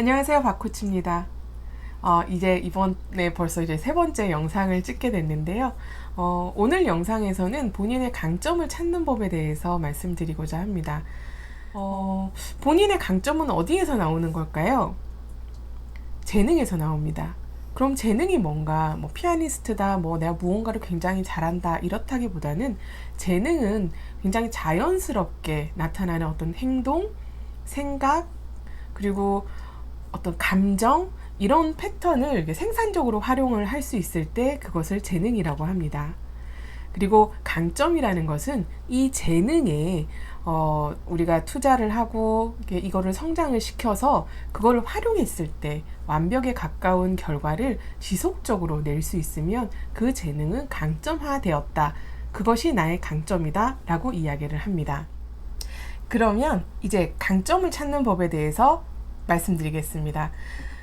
안녕하세요, 박코치입니다. 이제 이번에 벌써 이제 세 번째 영상을 찍게 됐는데요. 오늘 영상에서는 본인의 강점을 찾는 법에 대해서 말씀드리고자 합니다. 본인의 강점은 어디에서 나오는 걸까요? 재능에서 나옵니다. 그럼 재능이 뭔가, 피아니스트다, 내가 무언가를 굉장히 잘한다, 이렇다기보다는 재능은 굉장히 자연스럽게 나타나는 어떤 행동, 생각, 그리고 어떤 감정, 이런 패턴을 생산적으로 활용을 할 수 있을 때 그것을 재능이라고 합니다. 그리고 강점이라는 것은 이 재능에 우리가 투자를 하고 이거를 성장을 시켜서 그거를 활용했을 때 완벽에 가까운 결과를 지속적으로 낼 수 있으면 그 재능은 강점화되었다. 그것이 나의 강점이다 라고 이야기를 합니다. 그러면 이제 강점을 찾는 법에 대해서 말씀드리겠습니다.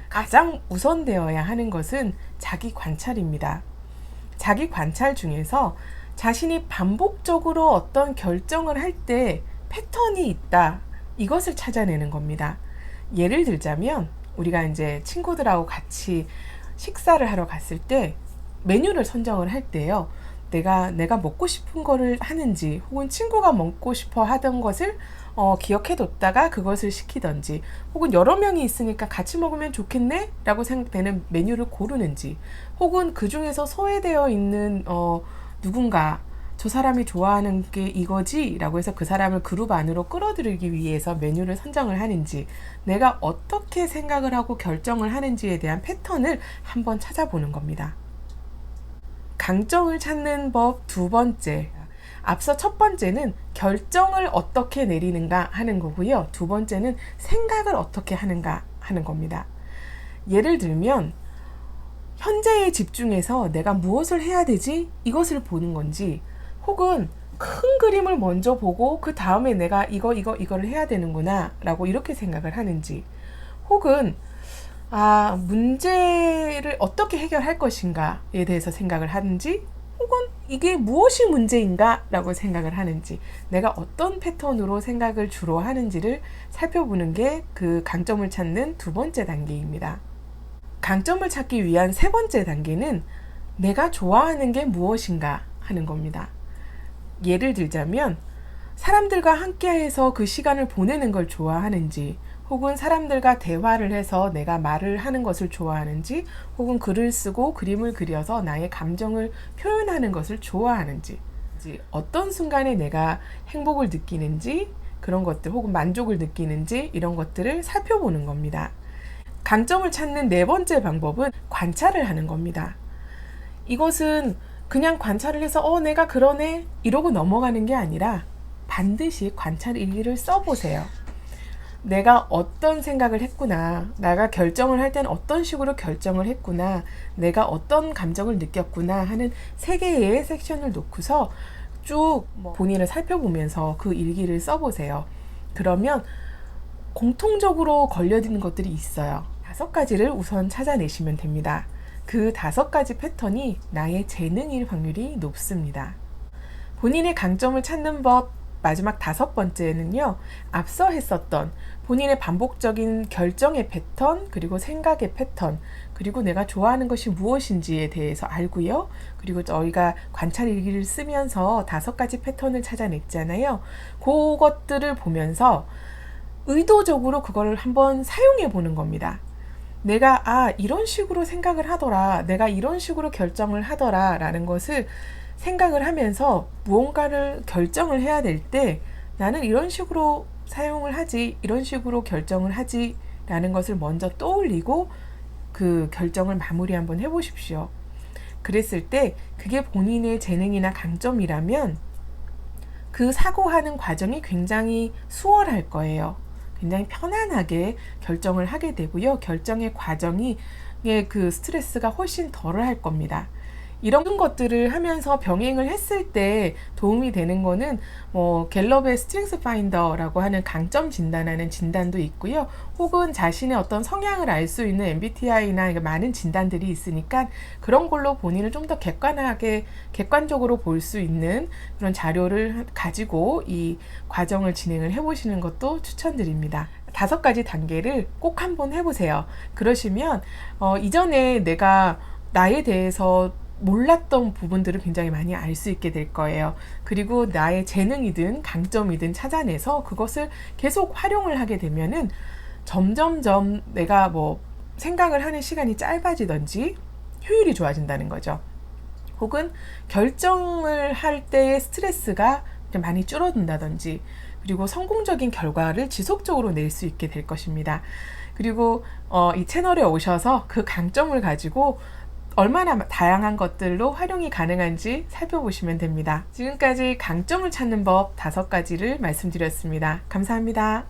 가장 우선되어야 하는 것은 자기 관찰입니다. 자기 관찰 중에서 자신이 반복적으로 어떤 결정을 할 때 패턴이 있다, 이것을 찾아내는 겁니다. 예를 들자면 우리가 이제 친구들하고 같이 식사를 하러 갔을 때 메뉴를 선정을 할 때요, 내가 먹고 싶은 거를 하는지, 혹은 친구가 먹고 싶어 하던 것을 기억해뒀다가 그것을 시키던지, 혹은 여러 명이 있으니까 같이 먹으면 좋겠네? 라고 생각되는 메뉴를 고르는지, 혹은 그 중에서 소외되어 있는 누군가, 저 사람이 좋아하는 게 이거지? 라고 해서 그 사람을 그룹 안으로 끌어들이기 위해서 메뉴를 선정을 하는지, 내가 어떻게 생각을 하고 결정을 하는지에 대한 패턴을 한번 찾아보는 겁니다. 강점을 찾는 법 두 번째. 앞서 첫 번째는 결정을 어떻게 내리는가 하는 거고요. 두 번째는 생각을 어떻게 하는가 하는 겁니다. 예를 들면 현재에 집중해서 내가 무엇을 해야 되지? 이것을 보는 건지, 혹은 큰 그림을 먼저 보고 그 다음에 내가 이거를 해야 되는구나 라고 이렇게 생각을 하는지, 혹은 문제를 어떻게 해결할 것인가에 대해서 생각을 하는지, 혹은 이게 무엇이 문제인가 라고 생각을 하는지, 내가 어떤 패턴으로 생각을 주로 하는지를 살펴보는 게 그 강점을 찾는 두 번째 단계입니다. 강점을 찾기 위한 세 번째 단계는 내가 좋아하는 게 무엇인가 하는 겁니다. 예를 들자면 사람들과 함께해서 그 시간을 보내는 걸 좋아하는지, 혹은 사람들과 대화를 해서 내가 말을 하는 것을 좋아하는지, 혹은 글을 쓰고 그림을 그려서 나의 감정을 표현하는 것을 좋아하는지, 어떤 순간에 내가 행복을 느끼는지, 그런 것들, 혹은 만족을 느끼는지, 이런 것들을 살펴보는 겁니다. 강점을 찾는 네 번째 방법은 관찰을 하는 겁니다. 이것은 그냥 관찰을 해서 내가 그러네 이러고 넘어가는 게 아니라 반드시 관찰 일기를 써보세요. 내가 어떤 생각을 했구나, 내가 결정을 할 때는 어떤 식으로 결정을 했구나, 내가 어떤 감정을 느꼈구나 하는 세 개의 섹션을 놓고서 쭉 본인을 살펴보면서 그 일기를 써보세요. 그러면 공통적으로 걸려있는 것들이 있어요. 5가지를 우선 찾아내시면 됩니다. 그 5가지 패턴이 나의 재능일 확률이 높습니다. 본인의 강점을 찾는 법 마지막 5번째는요, 앞서 했었던 본인의 반복적인 결정의 패턴, 그리고 생각의 패턴, 그리고 내가 좋아하는 것이 무엇인지에 대해서 알고요. 그리고 저희가 관찰 일기를 쓰면서 5가지 패턴을 찾아냈잖아요. 그것들을 보면서 의도적으로 그걸 한번 사용해 보는 겁니다. 내가 이런 식으로 생각을 하더라, 내가 이런 식으로 결정을 하더라 라는 것을 생각을 하면서 무언가를 결정을 해야 될 때 나는 이런 식으로 사용을 하지, 이런 식으로 결정을 하지 라는 것을 먼저 떠올리고 그 결정을 마무리 한번 해보십시오. 그랬을 때 그게 본인의 재능이나 강점이라면 그 사고하는 과정이 굉장히 수월할 거예요. 굉장히 편안하게 결정을 하게 되고요. 결정의 과정이 그 스트레스가 훨씬 덜 할 겁니다. 이런 것들을 하면서 병행을 했을 때 도움이 되는 거는 갤럽의 스트렝스 파인더라고 하는 강점 진단하는 진단도 있고요. 혹은 자신의 어떤 성향을 알 수 있는 MBTI나 많은 진단들이 있으니까 그런 걸로 본인을 좀 더 객관적으로 볼 수 있는 그런 자료를 가지고 이 과정을 진행을 해보시는 것도 추천드립니다. 5가지 단계를 꼭 한번 해보세요. 그러시면 이전에 내가 나에 대해서 몰랐던 부분들을 굉장히 많이 알 수 있게 될 거예요. 그리고 나의 재능이든 강점이든 찾아내서 그것을 계속 활용을 하게 되면은 점점점 내가 뭐 생각을 하는 시간이 짧아지든지 효율이 좋아진다는 거죠. 혹은 결정을 할 때의 스트레스가 좀 많이 줄어든다든지, 그리고 성공적인 결과를 지속적으로 낼 수 있게 될 것입니다. 그리고 이 채널에 오셔서 그 강점을 가지고 얼마나 다양한 것들로 활용이 가능한지 살펴보시면 됩니다. 지금까지 강점을 찾는 법 5가지를 말씀드렸습니다. 감사합니다.